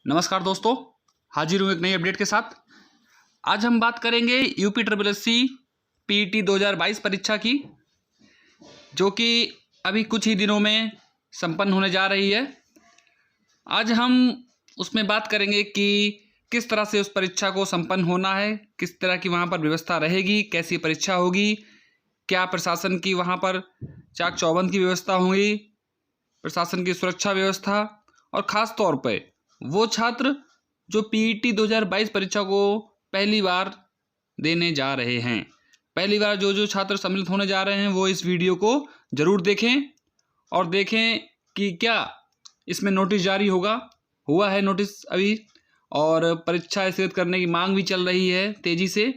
नमस्कार दोस्तों, हाजिर हूँ एक नई अपडेट के साथ। आज हम बात करेंगे UP triple S C PET 2022 परीक्षा की, जो कि अभी कुछ ही दिनों में संपन्न होने जा रही है। आज हम उसमें बात करेंगे कि किस तरह से उस परीक्षा को संपन्न होना है, किस तरह की वहाँ पर व्यवस्था रहेगी, कैसी परीक्षा होगी, क्या प्रशासन की वहाँ पर चाक चौबंद की व्यवस्था होगी, प्रशासन की सुरक्षा व्यवस्था, और ख़ास तौर पे वो छात्र जो पीईटी 2022 परीक्षा को पहली बार देने जा रहे हैं, पहली बार जो छात्र सम्मिलित होने जा रहे हैं, वो इस वीडियो को ज़रूर देखें और देखें कि क्या इसमें नोटिस जारी हुआ है नोटिस अभी, और परीक्षा स्थगित करने की मांग भी चल रही है तेज़ी से,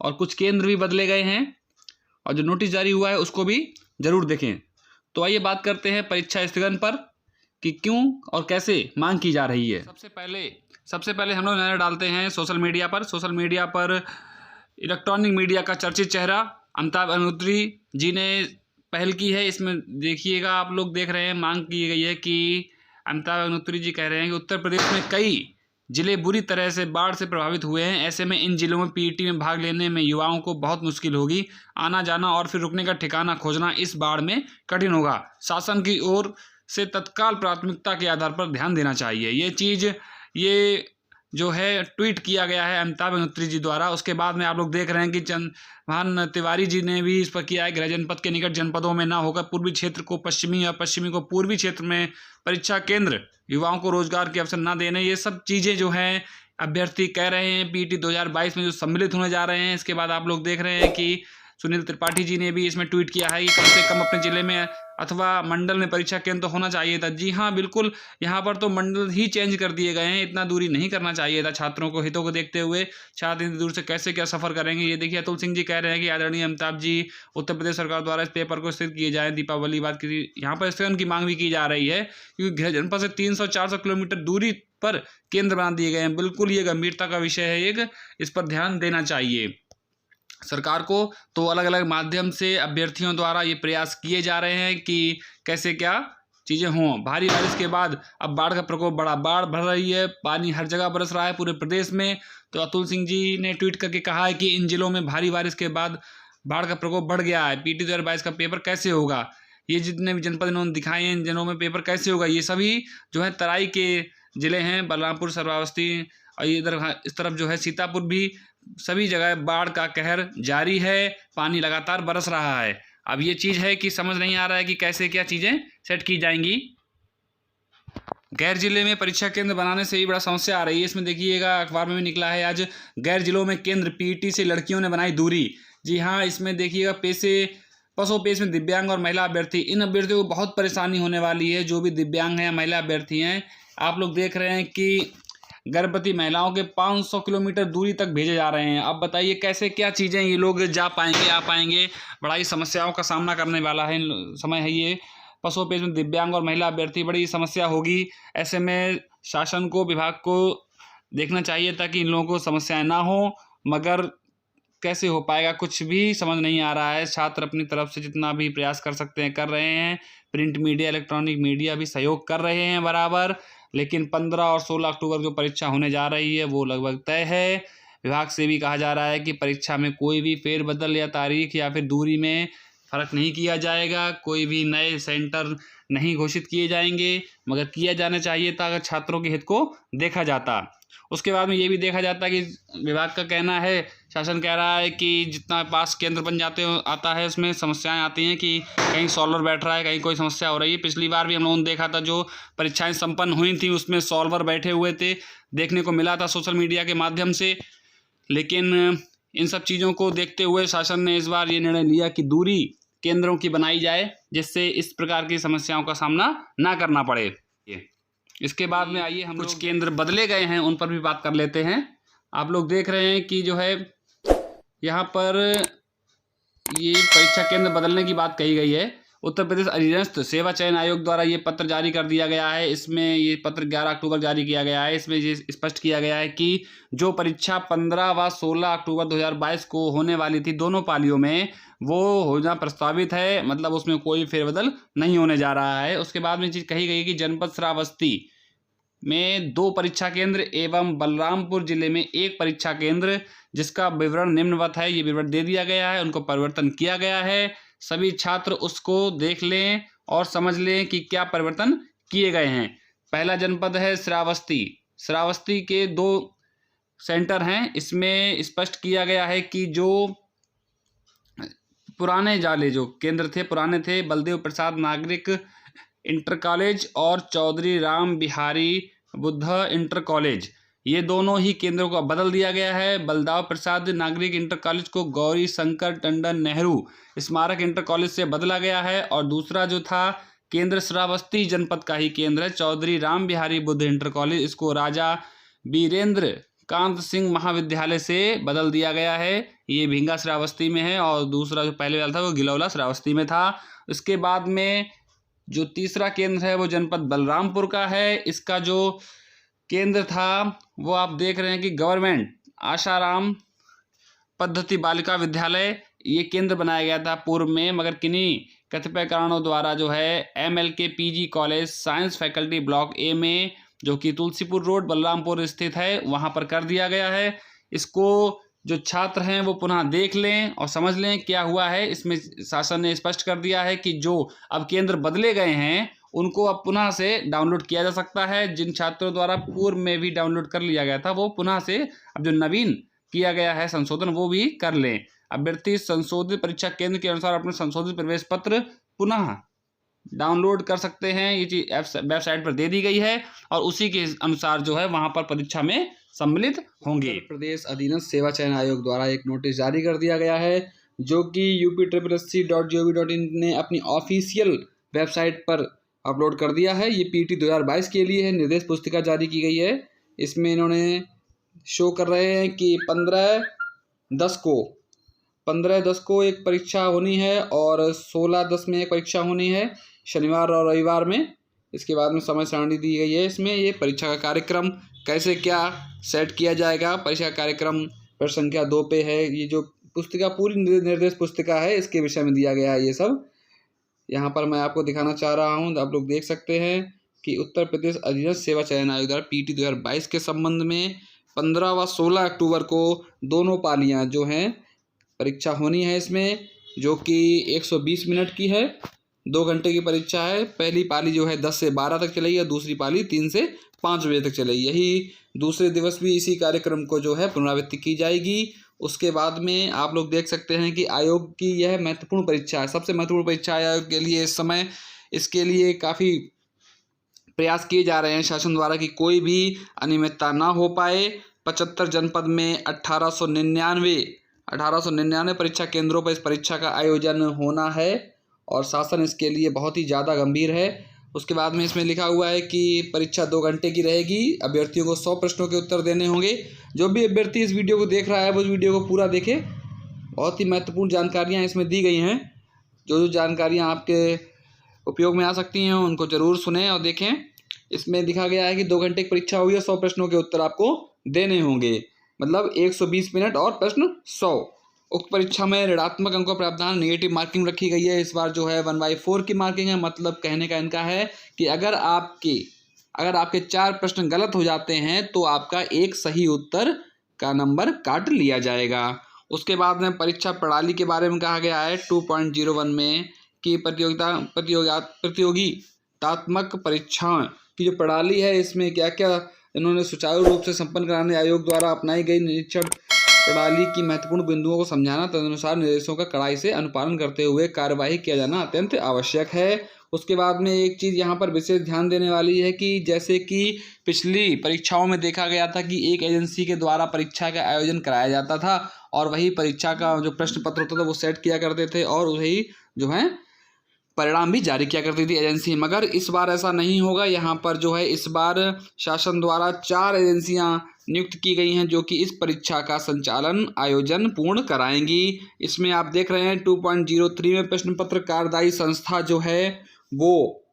और कुछ केंद्र भी बदले गए हैं, और जो नोटिस जारी हुआ है उसको भी ज़रूर देखें। तो आइए बात करते हैं परीक्षा स्थगन पर कि क्यों और कैसे मांग की जा रही है। सबसे पहले हम लोग नज़र डालते हैं सोशल मीडिया पर इलेक्ट्रॉनिक मीडिया का चर्चित चेहरा अमिताभ अग्निहोत्री जी ने पहल की है। इसमें देखिएगा, आप लोग देख रहे हैं, मांग की गई है कि अमिताभ अग्निहोत्री जी कह रहे हैं कि उत्तर प्रदेश में कई जिले बुरी तरह से बाढ़ से प्रभावित हुए हैं। ऐसे में इन जिलों में पीईटी में भाग लेने में युवाओं को बहुत मुश्किल होगी। आना जाना और फिर रुकने का ठिकाना खोजना इस बाढ़ में कठिन होगा। शासन की ओर से तत्काल प्राथमिकता के आधार पर ध्यान देना चाहिए। ये जो है ट्वीट किया गया है अमिताभ अग्निहोत्री जी द्वारा। उसके बाद में आप लोग देख रहे हैं कि चंद्रभान तिवारी जी ने भी इस पर किया है। गृह जनपद के निकट जनपदों में ना होकर पूर्वी क्षेत्र को पश्चिमी और पश्चिमी को पूर्वी क्षेत्र में परीक्षा केंद्र, युवाओं को रोजगार के अवसर ना देने, ये सब चीज़ें जो हैं अभ्यर्थी कह रहे हैं पीईटी 2022 में जो सम्मिलित होने जा रहे हैं। इसके बाद आप लोग देख रहे हैं कि सुनील त्रिपाठी जी ने भी इसमें ट्वीट किया है कि कम से कम अपने ज़िले में अथवा मंडल में परीक्षा केंद्र तो होना चाहिए था। जी हाँ, बिल्कुल, यहाँ पर तो मंडल ही चेंज कर दिए गए हैं। इतना दूरी नहीं करना चाहिए था। छात्रों को हितों को देखते हुए छात्र इतनी दूर से कैसे क्या सफ़र करेंगे। ये देखिए, अतुल सिंह जी कह रहे हैं कि आदरणीय अमिताभ जी, उत्तर प्रदेश सरकार द्वारा इस पेपर को स्थगित किए जाए। दीपावली बाद की यहाँ पर स्थगन की मांग भी की जा रही है, क्योंकि गृह जनपद से 300-400 किलोमीटर दूरी पर केंद्र बना दिए गए हैं। बिल्कुल ये गंभीरता का विषय है, इस पर ध्यान देना चाहिए सरकार को। तो अलग अलग माध्यम से अभ्यर्थियों द्वारा ये प्रयास किए जा रहे हैं कि कैसे क्या चीज़ें हों। भारी बारिश के बाद अब बाढ़ का प्रकोप बाढ़ बढ़ रही है, पानी हर जगह बरस रहा है पूरे प्रदेश में। तो अतुल सिंह जी ने ट्वीट करके कहा है कि इन जिलों में भारी बारिश के बाद बाढ़ का प्रकोप बढ़ गया है। पीईटी 2022 का पेपर कैसे होगा, ये जितने भी जनपद इन्होंने दिखाए हैं, इन जिलों में पेपर कैसे होगा। ये सभी जो है तराई के ज़िले हैं, बलरामपुर, श्रावस्ती, और इधर इस तरफ जो है सीतापुर भी, सभी जगह बाढ़ का कहर जारी है, पानी लगातार बरस रहा है। अब ये चीज़ है कि समझ नहीं आ रहा है कि कैसे क्या चीज़ें सेट की जाएंगी। गैर जिले में परीक्षा केंद्र बनाने से ही बड़ा समस्या आ रही है। इसमें देखिएगा, अखबार में भी निकला है आज, गैर जिलों में केंद्र, पीईटी से लड़कियों ने बनाई दूरी। जी हाँ, इसमें देखिएगा पसोपेश में दिव्यांग और महिला अभ्यर्थी, इन अभ्यर्थियों को बहुत परेशानी होने वाली है। जो भी दिव्यांग हैं या महिला अभ्यर्थी हैं, आप लोग देख रहे हैं कि गर्भवती महिलाओं के 500 किलोमीटर दूरी तक भेजे जा रहे हैं। अब बताइए कैसे क्या चीज़ें ये लोग जा पाएंगे, आ पाएंगे। बड़ा ही समस्याओं का सामना करने वाला है समय है ये। पसोपेश में दिव्यांग और महिला अभ्यर्थी, बड़ी समस्या होगी। ऐसे में शासन को, विभाग को देखना चाहिए ताकि इन लोगों को समस्याएं ना हो, मगर कैसे हो पाएगा कुछ भी समझ नहीं आ रहा है। छात्र अपनी तरफ से जितना भी प्रयास कर सकते हैं कर रहे हैं। प्रिंट मीडिया, इलेक्ट्रॉनिक मीडिया भी सहयोग कर रहे हैं बराबर, लेकिन 15 और 16 अक्टूबर जो परीक्षा होने जा रही है वो लगभग तय है। विभाग से भी कहा जा रहा है कि परीक्षा में कोई भी फेरबदल या तारीख या फिर दूरी में फ़र्क नहीं किया जाएगा। कोई भी नए सेंटर नहीं घोषित किए जाएंगे, मगर किया जाना चाहिए था अगर छात्रों के हित को देखा जाता। उसके बाद में ये भी देखा जाता है कि विभाग का कहना है, शासन कह रहा है कि जितना पास केंद्र बन आता है उसमें समस्याएं आती हैं कि कहीं सॉल्वर बैठ रहा है, कहीं कोई समस्या हो रही है। पिछली बार भी हम लोगों ने देखा था, जो परीक्षाएं संपन्न हुई थी उसमें सॉल्वर बैठे हुए थे, देखने को मिला था सोशल मीडिया के माध्यम से। लेकिन इन सब चीज़ों को देखते हुए शासन ने इस बार ये निर्णय लिया कि दूरी केंद्रों की बनाई जाए, जिससे इस प्रकार की समस्याओं का सामना ना करना पड़े। इसके बाद में आइए, हम कुछ केंद्र बदले गए हैं उन पर भी बात कर लेते हैं। आप लोग देख रहे हैं कि जो है यहाँ पर ये परीक्षा केंद्र बदलने की बात कही गई है। उत्तर प्रदेश अधीनस्थ सेवा चयन आयोग द्वारा ये पत्र जारी कर दिया गया है। इसमें ये पत्र 11 अक्टूबर जारी किया गया है। इसमें ये स्पष्ट किया गया है कि जो परीक्षा 15 व 16 अक्टूबर 2022 को होने वाली थी दोनों पालियों में, वो होना प्रस्तावित है। मतलब उसमें कोई फेरबदल नहीं होने जा रहा है। उसके बाद में चीज़ कही गई कि जनपद श्रावस्ती में 2 परीक्षा केंद्र एवं बलरामपुर जिले में 1 परीक्षा केंद्र, जिसका विवरण निम्नवत है। ये विवरण दे दिया गया है, उनको परिवर्तन किया गया है। सभी छात्र उसको देख लें और समझ लें कि क्या परिवर्तन किए गए हैं। पहला जनपद है श्रावस्ती। श्रावस्ती के 2 सेंटर हैं। इसमें स्पष्ट किया गया है कि जो पुराने वाले जो केंद्र थे, पुराने थे बलदेव प्रसाद नागरिक इंटर कॉलेज और चौधरी राम बिहारी बुद्ध इंटर कॉलेज, ये दोनों ही केंद्रों को बदल दिया गया है। बलदेव प्रसाद नागरिक इंटर कॉलेज को गौरी शंकर टंडन नेहरू स्मारक इंटर कॉलेज से बदला गया है। और दूसरा जो था केंद्र श्रावस्ती जनपद का ही केंद्र है, चौधरी राम बिहारी बुद्ध इंटर कॉलेज, इसको राजा बीरेंद्र कांत सिंह महाविद्यालय से बदल दिया गया है। ये भिंगा श्रावस्ती में है और दूसरा जो पहले वाला था वो गिलौला श्रावस्ती में था। इसके बाद में जो तीसरा केंद्र है वो जनपद बलरामपुर का है। इसका जो केंद्र था वो आप देख रहे हैं कि गवर्नमेंट आशाराम पद्धति बालिका विद्यालय, ये केंद्र बनाया गया था पूर्व में, मगर किन्हीं कतिपय कारणों द्वारा जो है MLK PG college science faculty block A में, जो कि तुलसीपुर रोड बलरामपुर स्थित है, वहाँ पर कर दिया गया है। इसको जो छात्र हैं वो पुनः देख लें और समझ लें क्या हुआ है। इसमें शासन ने स्पष्ट कर दिया है कि जो अब केंद्र बदले गए हैं उनको अब पुनः से डाउनलोड किया जा सकता है। जिन छात्रों द्वारा पूर्व में भी डाउनलोड कर लिया गया था वो पुनः से अब जो नवीन किया गया है संशोधन वो भी कर लें। अभ्यर्थी संशोधित परीक्षा केंद्र के अनुसार अपने संशोधित प्रवेश पत्र पुनः डाउनलोड कर सकते हैं। ये चीज़ वेबसाइट पर दे दी गई है और उसी के अनुसार जो है वहाँ पर परीक्षा में सम्मिलित होंगे। उत्तर प्रदेश अधीनस्थ सेवा चयन आयोग द्वारा एक नोटिस जारी कर दिया गया है, जो कि upSSC.gov.in ने अपनी ऑफिशियल वेबसाइट पर अपलोड कर दिया है। ये PT 2022 के लिए है, निर्देश पुस्तिका जारी की गई है। इसमें इन्होंने शो कर रहे हैं कि 15/10 को एक परीक्षा होनी है और 16/10 में एक परीक्षा होनी है, शनिवार और रविवार में। इसके बाद में समय सारणी दी गई है। इसमें ये परीक्षा का कार्यक्रम कैसे क्या सेट किया जाएगा, परीक्षा कार्यक्रम प्रश्न संख्या 2 पे है। ये जो पुस्तिका पूरी निर्देश पुस्तिका है इसके विषय में दिया गया है। ये सब यहाँ पर मैं आपको दिखाना चाह रहा हूँ। आप लोग देख सकते हैं कि उत्तर प्रदेश अधीनस्थ सेवा चयन आयोग द्वारा PT 2022 के संबंध में 15 व 16 अक्टूबर को दोनों पालियाँ जो हैं परीक्षा होनी है इसमें, जो कि 120 मिनट की है, 2 घंटे की परीक्षा है। पहली पाली जो है 10 से 12 तक चलेगी और दूसरी पाली 3 से 5 बजे तक चलेगी। यही दूसरे दिवस भी इसी कार्यक्रम को जो है पुनरावृत्ति की जाएगी। उसके बाद में आप लोग देख सकते हैं कि आयोग की यह महत्वपूर्ण परीक्षा है, सबसे महत्वपूर्ण परीक्षा है आयोग के लिए इस समय। इसके लिए काफ़ी प्रयास किए जा रहे हैं शासन द्वारा कि कोई भी अनियमितता ना हो पाए। 75 जनपद में 1899 परीक्षा केंद्रों पर इस परीक्षा का आयोजन होना है और शासन इसके लिए बहुत ही ज़्यादा गंभीर है। उसके बाद में इसमें लिखा हुआ है कि परीक्षा 2 घंटे की रहेगी। अभ्यर्थियों को 100 प्रश्नों के उत्तर देने होंगे। जो भी अभ्यर्थी इस वीडियो को देख रहा है वो इस वीडियो को पूरा देखे। बहुत ही महत्वपूर्ण जानकारियाँ इसमें दी गई हैं। जो जानकारियाँ आपके उपयोग में आ सकती हैं उनको ज़रूर सुनें और देखें। इसमें लिखा गया है कि 2 घंटे की परीक्षा हुई है, 100 प्रश्नों के उत्तर आपको देने होंगे, मतलब 120 मिनट और प्रश्न 100। उक्त परीक्षा में ऋणात्मक अंकों का प्रावधान, नेगेटिव मार्किंग रखी गई है। इस बार जो है 1/4 की मार्किंग है। मतलब कहने का इनका है कि अगर आपके 4 प्रश्न गलत हो जाते हैं तो आपका एक सही उत्तर का नंबर काट लिया जाएगा। उसके बाद में परीक्षा प्रणाली के बारे में कहा गया है 2.01 में कि प्रतियोगितात्मक परीक्षाओं की जो प्रणाली है इसमें क्या क्या इन्होंने सुचारू रूप से संपन्न कराने आयोग द्वारा अपनाई गई निरीक्षण प्रणाली की महत्वपूर्ण बिंदुओं को समझाना, तदनुसार निर्देशों का कड़ाई से अनुपालन करते हुए कार्यवाही किया जाना अत्यंत आवश्यक है। उसके बाद में एक चीज़ यहाँ पर विशेष ध्यान देने वाली है कि जैसे कि पिछली परीक्षाओं में देखा गया था कि एक एजेंसी के द्वारा परीक्षा का आयोजन कराया जाता था और वही परीक्षा का जो प्रश्न पत्र होता था वो सेट किया करते थे और वही जो है परिणाम भी जारी किया करती थी एजेंसी। मगर इस बार ऐसा नहीं होगा। यहाँ पर जो है इस बार शासन द्वारा 4 एजेंसियाँ नियुक्त की गई हैं जो कि इस परीक्षा का संचालन आयोजन पूर्ण कराएंगी। इसमें आप देख रहे हैं 2.03 में प्रश्न पत्र कार्यदायी संस्था जो है वो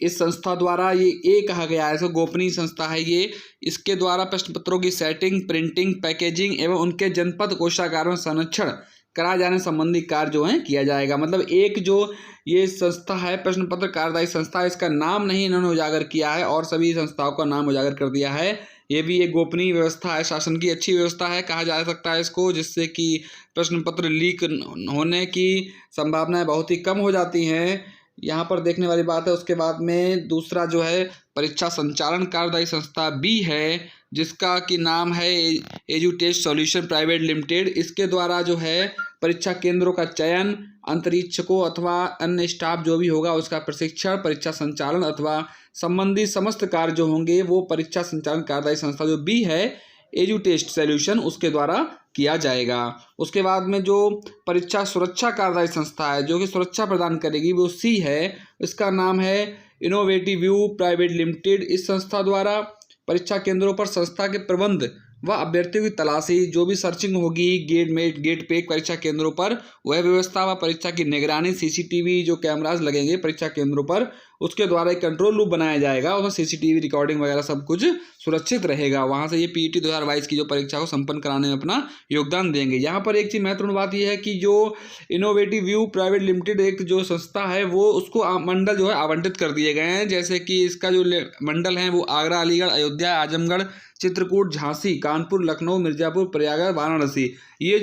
इस संस्था द्वारा ये कहा गया है, इसको गोपनीय संस्था है ये। इसके द्वारा प्रश्न पत्रों की सेटिंग, प्रिंटिंग, पैकेजिंग एवं उनके जनपद कोषागार में संरक्षण कराए जाने संबंधी कार्य जो है किया जाएगा। मतलब एक जो ये संस्था है प्रश्न पत्र कार्यदायी संस्था, इसका नाम नहीं इन्होंने उजागर किया है और सभी संस्थाओं का नाम उजागर कर दिया है। ये भी एक गोपनीय व्यवस्था है, शासन की अच्छी व्यवस्था है कहा जा सकता है इसको, जिससे कि प्रश्न पत्र लीक होने की संभावनाएं बहुत ही कम हो जाती हैं। यहाँ पर देखने वाली बात है। उसके बाद में दूसरा जो है परीक्षा संचालन कार्यदायी संस्था बी है, जिसका कि नाम है एजुटेस्ट सॉल्यूशन प्राइवेट लिमिटेड। इसके द्वारा जो है परीक्षा केंद्रों का चयन, अंतरिक्षकों अथवा अन्य स्टाफ जो भी होगा उसका प्रशिक्षण, परीक्षा संचालन अथवा संबंधी समस्त कार्य जो होंगे वो परीक्षा संचालन कार्यदायी संस्था जो बी है एजुटेस्ट सॉल्यूशन उसके द्वारा किया जाएगा। उसके बाद में जो परीक्षा सुरक्षा कार्यदायी संस्था है जो कि सुरक्षा प्रदान करेगी वो सी है, इसका नाम है इनोवेटिव व्यू प्राइवेट लिमिटेड। इस संस्था द्वारा परीक्षा केंद्रों पर संस्था के प्रबंध व अभ्यर्थियों की तलाशी, जो भी सर्चिंग होगी गेट पे परीक्षा केंद्रों पर वह व्यवस्था व परीक्षा की निगरानी, सीसीटीवी जो कैमरास लगेंगे परीक्षा केंद्रों पर उसके द्वारा एक कंट्रोल रूम बनाया जाएगा और सीसीटीवी रिकॉर्डिंग वगैरह सब कुछ सुरक्षित रहेगा। वहाँ से ये पीईटी 2022 की जो परीक्षा को संपन्न कराने में अपना योगदान देंगे। यहाँ पर एक चीज़ महत्वपूर्ण बात यह है कि जो इनोवेटिव व्यू प्राइवेट लिमिटेड एक जो संस्था है वो उसको मंडल जो है आवंटित कर दिए गए हैं। जैसे कि इसका जो मंडल है वो आगरा, अलीगढ़, अयोध्या, आजमगढ़, चित्रकूट, झांसी, कानपुर, लखनऊ, मिर्जापुर, प्रयागराज, वाराणसी, ये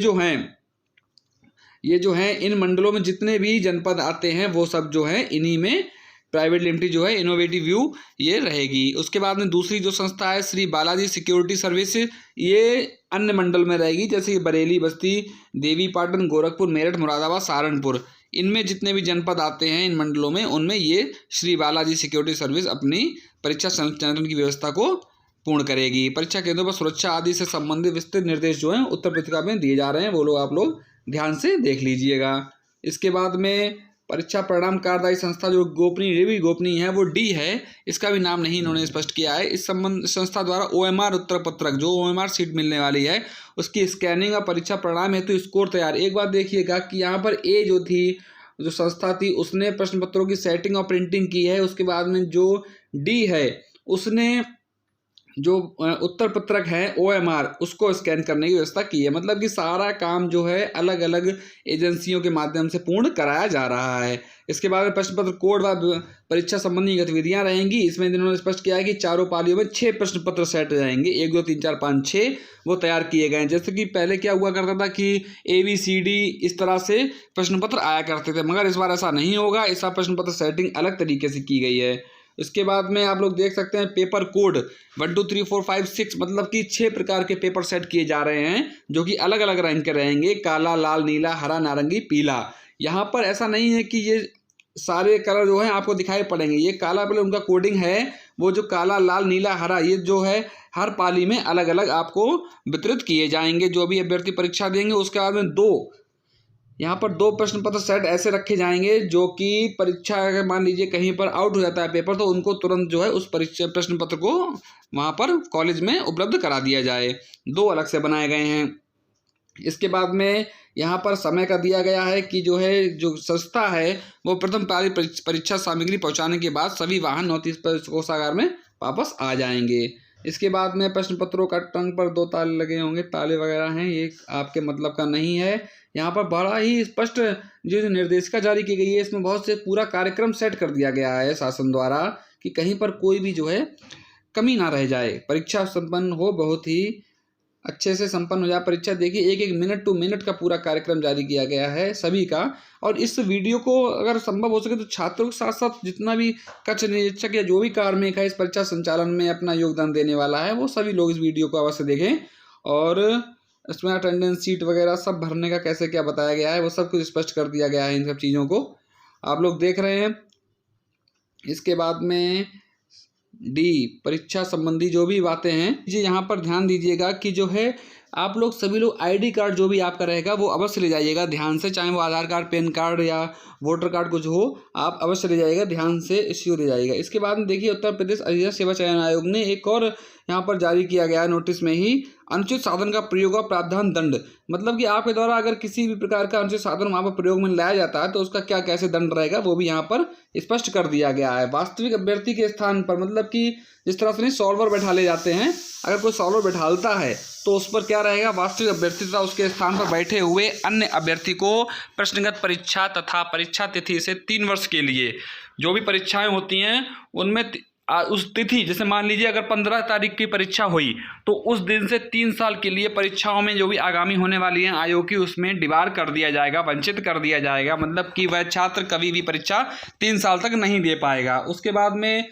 जो हैं इन मंडलों में जितने भी जनपद आते हैं वो सब जो है इन्हीं में प्राइवेट लिमिटेड जो है इनोवेटिव व्यू ये रहेगी। उसके बाद में दूसरी जो संस्था है श्री बालाजी सिक्योरिटी सर्विस, ये अन्य मंडल में रहेगी, जैसे कि बरेली, बस्ती, देवीपाटन, गोरखपुर, मेरठ, मुरादाबाद, सहारनपुर, इनमें जितने भी जनपद आते हैं इन मंडलों में उनमें ये श्री बालाजी सिक्योरिटी सर्विस अपनी परीक्षा संचालन की व्यवस्था को पूर्ण करेगी। परीक्षा केंद्रों पर सुरक्षा आदि से संबंधित विस्तृत निर्देश जो हैं उत्तर पत्रिका में दिए जा रहे हैं, वो लोग आप लोग ध्यान से देख लीजिएगा। इसके बाद में परीक्षा परिणाम कार्यदायी संस्था जो गोपनीय है वो डी है, इसका भी नाम नहीं इन्होंने स्पष्ट किया है। इस संबंध संस्था द्वारा OMR उत्तर पत्रक जो OMR सीट मिलने वाली है उसकी स्कैनिंग और परीक्षा परिणाम हेतु स्कोर तैयार। एक बात देखिएगा कि यहाँ पर ए जो संस्था थी उसने प्रश्न पत्रों की सेटिंग और प्रिंटिंग की है। उसके बाद में जो डी है उसने जो उत्तर पत्रक है OMR उसको स्कैन करने की व्यवस्था की है। मतलब कि सारा काम जो है अलग अलग एजेंसियों के माध्यम से पूर्ण कराया जा रहा है। इसके बाद में प्रश्न पत्र कोड व परीक्षा संबंधी गतिविधियां रहेंगी। इसमें इन्होंने स्पष्ट किया है कि चारों पालियों में 6 प्रश्न पत्र सेट जाएंगे, 1 2 3 4 5 6 वो तैयार किए गए हैं। जैसे कि पहले क्या हुआ करता था कि ABCD इस तरह से प्रश्न पत्र आया करते थे, मगर इस बार ऐसा नहीं होगा। इस बार प्रश्न पत्र सेटिंग अलग तरीके से की गई है। इसके बाद में आप लोग देख सकते हैं पेपर कोड 1 2 3 4 5 6 मतलब कि 6 प्रकार के पेपर सेट किए जा रहे हैं जो कि अलग अलग रंग के रहेंगे, काला, लाल, नीला, हरा, नारंगी, पीला। यहाँ पर ऐसा नहीं है कि ये सारे कलर जो हैं आपको दिखाई पड़ेंगे। ये काला पहले उनका कोडिंग है, वो जो काला, लाल, नीला, हरा ये जो है हर पाली में अलग अलग आपको वितरित किए जाएंगे जो भी अभ्यर्थी परीक्षा देंगे। उसके बाद में यहाँ पर 2 प्रश्न पत्र सेट ऐसे रखे जाएंगे जो कि परीक्षा अगर मान लीजिए कहीं पर आउट हो जाता है पेपर तो उनको तुरंत जो है उस परीक्षा प्रश्न पत्र को वहाँ पर कॉलेज में उपलब्ध करा दिया जाए। 2 अलग से बनाए गए हैं। इसके बाद में यहाँ पर समय का दिया गया है कि जो संस्था है वो प्रथम पाली परीक्षा सामग्री पहुँचाने के बाद सभी वाहन नोटिस कोषागार में वापस आ जाएंगे। इसके बाद में प्रश्न पत्रों का टंग पर 2 ताले लगे होंगे, ताले वगैरह हैं, ये आपके मतलब का नहीं है। यहाँ पर बड़ा ही स्पष्ट जो निर्देशिका जारी की गई है इसमें बहुत से पूरा कार्यक्रम सेट कर दिया गया है शासन द्वारा कि कहीं पर कोई भी जो है कमी ना रह जाए, परीक्षा संपन्न हो, बहुत ही अच्छे से संपन्न हो जाए परीक्षा। देखिए 1 मिनट टू मिनट का पूरा कार्यक्रम जारी किया गया है सभी का। और इस वीडियो को अगर संभव हो सके तो छात्रों के साथ साथ जितना भी कक्ष निरीक्षक या जो भी कार्मिक है इस परीक्षा संचालन में अपना योगदान देने वाला है वो सभी लोग इस वीडियो को अवश्य देखें। और इसमें अटेंडेंस सीट वगैरह सब भरने का कैसे क्या बताया गया है वो सब कुछ स्पष्ट कर दिया गया है। इन सब चीज़ों को आप लोग देख रहे हैं। इसके बाद में डी परीक्षा संबंधी जो भी बातें हैं जी यहाँ पर ध्यान दीजिएगा कि जो है आप लोग सभी लोग ID कार्ड जो भी आपका रहेगा वो अवश्य ले जाइएगा ध्यान से, चाहे वो आधार कार्ड, पैन कार्ड या वोटर कार्ड कुछ हो, आप अवश्य ले जाइएगा, ध्यान से इश्यू ले जाइएगा। इसके बाद में देखिए उत्तर प्रदेश अधिकारी सेवा चयन आयोग ने एक और यहाँ पर जारी किया गया नोटिस में ही अनुचित साधन का प्रयोग और प्रावधान दंड, मतलब कि आपके द्वारा अगर किसी भी प्रकार का अनुचित साधन वहाँ पर प्रयोग में लाया जाता है तो उसका क्या कैसे दंड रहेगा वो भी यहाँ पर स्पष्ट कर दिया गया है। वास्तविक अभ्यर्थी के स्थान पर, मतलब कि जिस तरह से सॉल्वर बैठा ले जाते हैं, अगर कोई सॉल्वर बैठालता है तो उस पर क्या रहेगा, वास्तविक अभ्यर्थी तथा उसके स्थान पर बैठे हुए अन्य अभ्यर्थी को प्रश्नगत परीक्षा तथा परीक्षा तिथि से 3 वर्ष के लिए जो भी परीक्षाएं होती हैं उनमें उस तिथि, जैसे मान लीजिए अगर 15 तारीख की परीक्षा हुई तो उस दिन से 3 साल के लिए परीक्षाओं में जो भी आगामी होने वाली हैं आयोग की, उसमें डिबार कर दिया जाएगा, वंचित कर दिया जाएगा, मतलब कि वह छात्र कभी भी परीक्षा 3 साल तक नहीं दे पाएगा। उसके बाद में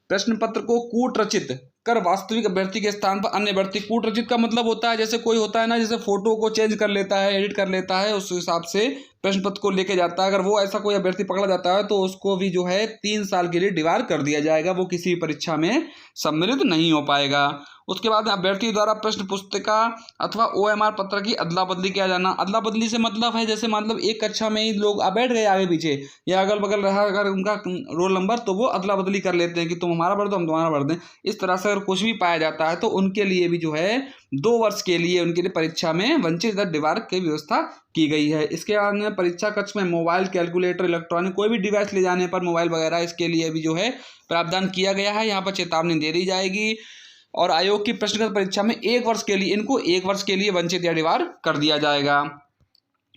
प्रश्न पत्र को कूट रचित कर वास्तविक अभ्यर्थी के स्थान पर अन्य अभ्यर्थी, कूट रचित का मतलब होता है जैसे कोई होता है ना, जैसे फोटो को चेंज कर लेता है, एडिट कर लेता है, उस हिसाब से प्रश्न पत्र को लेके जाता है। अगर वो ऐसा कोई अभ्यर्थी पकड़ा जाता है तो उसको भी जो है 3 साल के लिए डिबार कर दिया जाएगा, वो किसी परीक्षा में सम्मिलित नहीं हो पाएगा। उसके बाद अभ्यर्थी द्वारा प्रश्न पुस्तिका अथवा OMR पत्र की अदला बदली किया जाना। अदला बदली से मतलब है जैसे मतलब एक कक्षा में ही लोग बैठ गए आगे पीछे या अगल बगल रहा अगर उनका रोल नंबर, तो वो अदला बदली कर लेते हैं कि तुम हमारा भर दो हम तुम्हारा भर दें। इस तरह से अगर कुछ भी पाया जाता है तो उनके लिए भी जो है 2 वर्ष के लिए उनके लिए परीक्षा में वंचित डिबार की व्यवस्था की गई है। इसके बाद में परीक्षा कक्ष में मोबाइल, कैलकुलेटर, इलेक्ट्रॉनिक कोई भी डिवाइस ले जाने पर मोबाइल वगैरह, इसके लिए भी जो है प्रावधान किया गया है। यहाँ पर चेतावनी दे दी जाएगी। और आयोग की प्रश्नगत परीक्षा में 1 वर्ष के लिए इनको 1 वर्ष के लिए वंचित या डिबार कर दिया जाएगा।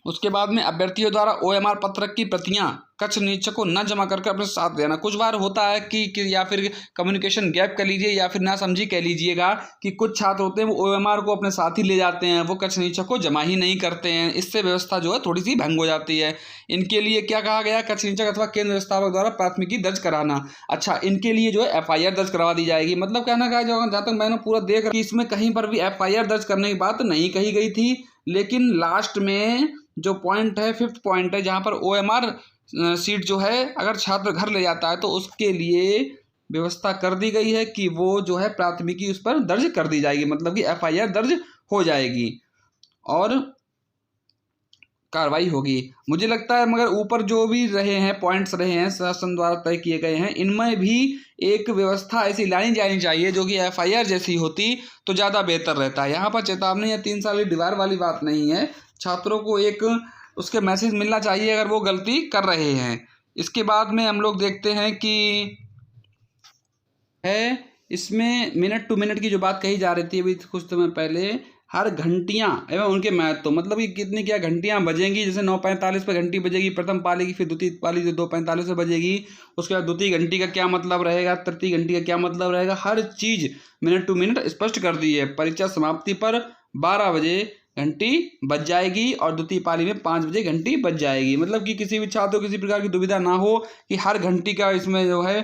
उसके बाद में अभ्यर्थियों द्वारा OMR पत्रक की प्रतियां कक्ष निरीक्षक को न जमा करके अपने साथ देना। कुछ बार होता है कि या फिर कम्युनिकेशन गैप कह लीजिए या फिर ना समझी कह लीजिएगा कि कुछ छात्र होते हैं वो OMR को अपने साथ ही ले जाते हैं, वो कक्ष निरीक्षक को जमा ही नहीं करते हैं। इससे व्यवस्था जो है थोड़ी सी भंग हो जाती है। इनके लिए क्या कहा गया, कक्ष निरीक्षक अथवा केंद्र व्यवस्थापक द्वारा प्राथमिकी दर्ज कराना। अच्छा, इनके लिए जो है FIR दर्ज करवा दी जाएगी। मतलब कहना क्या है, जहाँ तक मैंने पूरा देख कि इसमें कहीं पर भी FIR दर्ज करने की बात नहीं कही गई थी, लेकिन लास्ट में जो पॉइंट है 5th पॉइंट है जहाँ पर OMR सीट जो है अगर छात्र घर ले जाता है तो उसके लिए व्यवस्था कर दी गई है कि वो जो है प्राथमिकी उस पर दर्ज कर दी जाएगी, मतलब कि FIR दर्ज हो जाएगी और कार्रवाई होगी। मुझे लगता है मगर ऊपर जो भी रहे हैं पॉइंट्स रहे हैं शासन द्वारा तय किए गए हैं, इनमें भी एक व्यवस्था ऐसी लानी जानी चाहिए जो कि FIR जैसी होती तो ज़्यादा बेहतर रहता है। यहाँ पर चेतावनी या 3 साल की डिबार वाली बात नहीं है। छात्रों को एक उसके मैसेज मिलना चाहिए अगर वो गलती कर रहे हैं। इसके बाद में हम लोग देखते हैं कि है इसमें मिनट टू मिनट की जो बात कही जा रही थी अभी कुछ समय पहले, हर घंटियां एवं उनके महत्व, मतलब कि कितनी क्या घंटियां बजेंगी। जैसे 9:45 पे घंटी बजेगी प्रथम पाली की, फिर द्वितीय पाली जो 2:45 पे बजेगी, उसके बाद द्वितीय घंटी का क्या मतलब रहेगा, तृतीय घंटी का क्या मतलब रहेगा, हर चीज़ मिनट टू मिनट स्पष्ट कर दी है। परीक्षा समाप्ति पर 12 बजे घंटी बज जाएगी और द्वितीय पाली में 5 बजे घंटी बज जाएगी। मतलब कि किसी भी छात्र को किसी प्रकार की दुविधा ना हो कि हर घंटी का इसमें जो है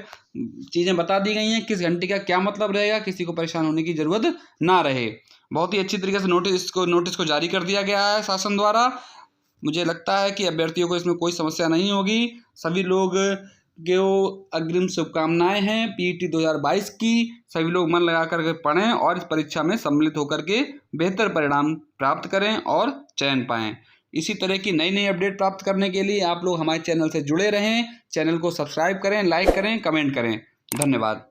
चीज़ें बता दी गई हैं, किस घंटी का क्या मतलब रहेगा, किसी को परेशान होने की ज़रूरत ना रहे। बहुत ही अच्छी तरीके से नोटिस को जारी कर दिया गया है शासन द्वारा। मुझे लगता है कि अभ्यर्थियों को इसमें कोई समस्या नहीं होगी। सभी लोग जो अग्रिम शुभकामनाएं हैं PET 2022 की, सभी लोग मन लगा करके पढ़ें और इस परीक्षा में सम्मिलित होकर के बेहतर परिणाम प्राप्त करें और चयन पाएं। इसी तरह की नई नई अपडेट प्राप्त करने के लिए आप लोग हमारे चैनल से जुड़े रहें। चैनल को सब्सक्राइब करें, लाइक करें, कमेंट करें। धन्यवाद।